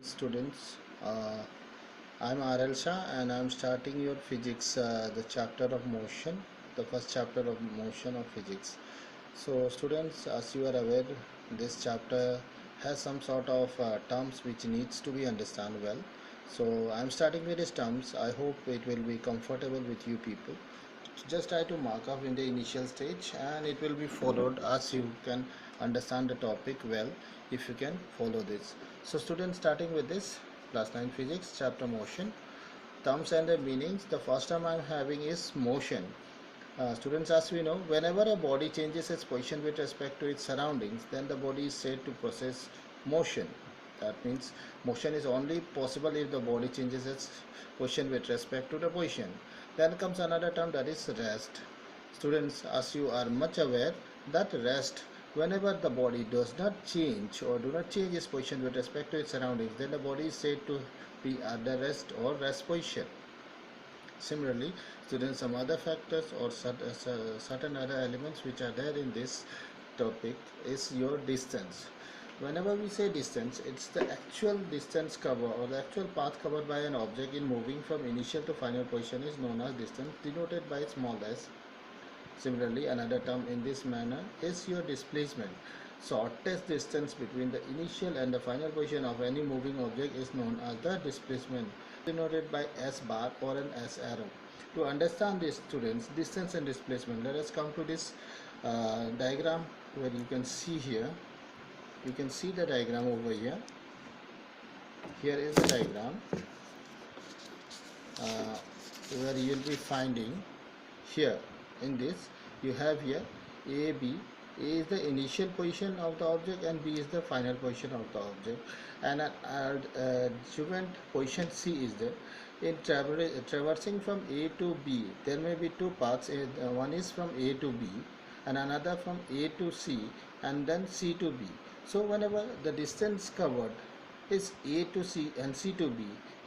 Students, I'm RL Shah and I'm starting your physics, the chapter of motion, the first chapter of motion of physics. So students, as you are aware, this chapter has some sort of terms which needs to be understood well. So I'm starting with these terms. I hope it will be comfortable with you people. Just try to mark up in the initial stage and it will be followed as you can understand the topic well if you can follow this. So students, starting with this class 9 physics chapter motion, terms and the meanings. The first term I'm having is motion. Students, as we know, whenever a body changes its position with respect to its surroundings, then the body is said to possess motion. That means motion is only possible if the body changes its position with respect to the position. Then comes another term, that is rest. Students, as you are much aware, that rest, whenever the body does not change or do not change its position with respect to its surroundings, then the body is said to be at the rest or rest position. Similarly, students, some other factors or certain other elements which are there in this topic is your distance. Whenever we say distance, it's the actual distance covered or the actual path covered by an object in moving from initial to final position is known as distance, denoted by small s. Similarly, another term in this manner is your displacement. Shortest distance between the initial and the final position of any moving object is known as the displacement, denoted by S bar or an S arrow. To understand this, students, distance and displacement, let us come to this diagram where you can see here. You can see the diagram over here. Here is the diagram where you will be finding here in this you have here A, B. A is the initial position of the object and B is the final position of the object, and an adjuvant position C is there. In traversing from A to B, there may be two paths. One is from A to B and another from A to C and then C to B. So whenever the distance covered is A to C and C to B,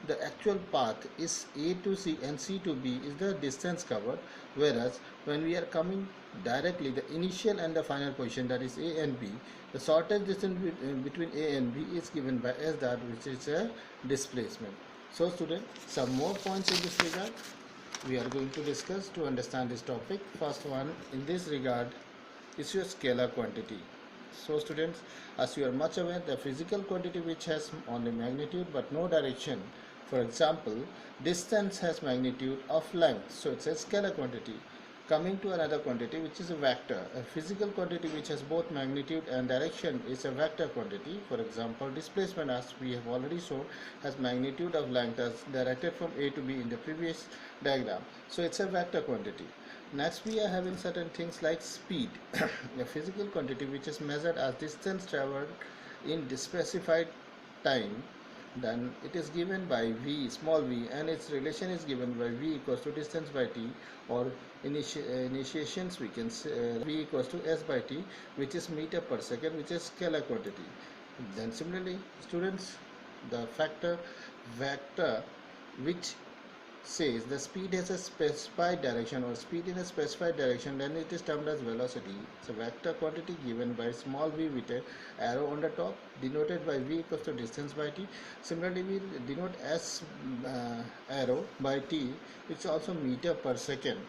the actual path is A to C and C to B is the distance covered, whereas when we are coming directly the initial and the final position, that is A and B, the shortest distance between A and B is given by S, that which is a displacement. So student, some more points in this regard we are going to discuss to understand this topic. First one in this regard is your scalar quantity. So students, as you are much aware, the physical quantity which has only magnitude but no direction, for example, distance has magnitude of length, so it's a scalar quantity. Coming to another quantity which is a vector. A physical quantity which has both magnitude and direction is a vector quantity. For example, displacement, as we have already shown, has magnitude of length as directed from A to B in the previous diagram, so it's a vector quantity. Next we are having certain things like speed, a physical quantity which is measured as distance traveled in specified time. Then it is given by v, small v, and its relation is given by v equals to distance by t, or initiations we can say v equals to s by t, which is meter per second, which is scalar quantity. Then similarly, students, the factor vector which says the speed has a specified direction or speed in a specified direction, then it is termed as velocity. It's a vector quantity given by small v with a arrow on the top, denoted by v equals to distance by t. Similarly, we denote s arrow by t, which is also meter per second.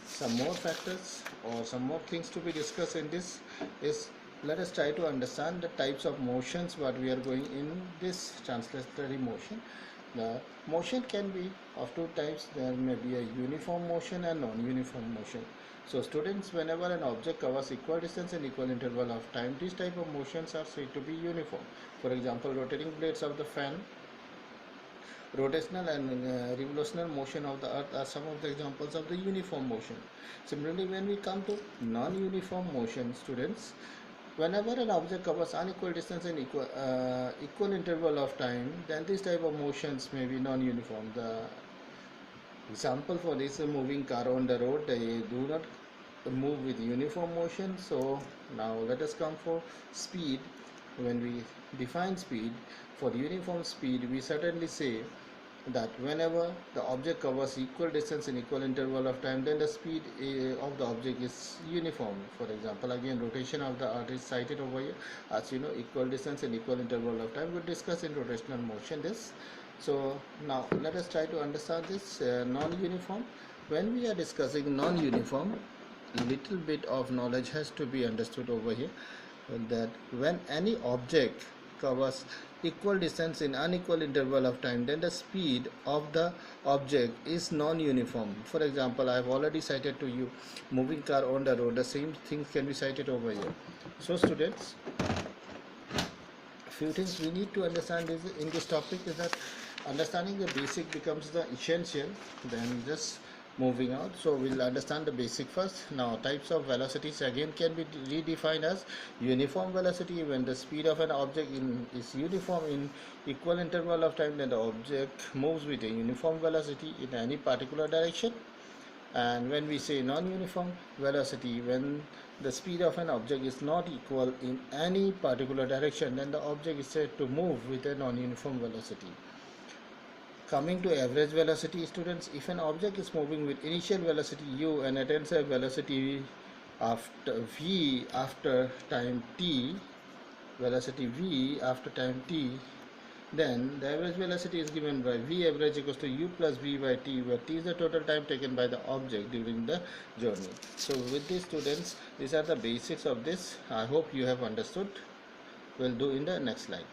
Some more factors or some more things to be discussed in this is, let us try to understand the types of motions what we are going in this translatory motion. The motion can be of two types. There may be a uniform motion and non-uniform motion. So students, whenever an object covers equal distance and equal interval of time, these type of motions are said to be uniform. For example, rotating blades of the fan, rotational and revolutional motion of the earth are some of the examples of the uniform motion. Similarly, when we come to non-uniform motion, students, whenever an object covers unequal distance and equal interval of time, then this type of motions may be non-uniform. The example for this, a moving car on the road, they do not move with uniform motion. So now let us come for speed. When we define speed, for uniform speed we certainly say that whenever the object covers equal distance in equal interval of time, then the speed of the object is uniform. For example, again, rotation of the earth is cited over here. As you know, equal distance in equal interval of time, we discuss in rotational motion this. So now let us try to understand this non-uniform. When we are discussing non-uniform, little bit of knowledge has to be understood over here, that when any object covers equal distance in unequal interval of time, then the speed of the object is non-uniform. For example, I have already cited to you moving car on the road. The same things can be cited over here. So students, few things we need to understand is in this topic is that understanding the basic becomes the essential, then just moving out. So we'll understand the basic first. Now types of velocities again can be redefined as uniform velocity. When the speed of an object is uniform in equal interval of time, then the object moves with a uniform velocity in any particular direction. And when we say non-uniform velocity, when the speed of an object is not equal in any particular direction, then the object is said to move with a non-uniform velocity. Coming to average velocity, students, if an object is moving with initial velocity u and attains a velocity after v after time t, velocity v after time t, then the average velocity is given by v average equals to u plus v by t, where t is the total time taken by the object during the journey. So with these students, these are the basics of this. I hope you have understood. We'll do in the next slide.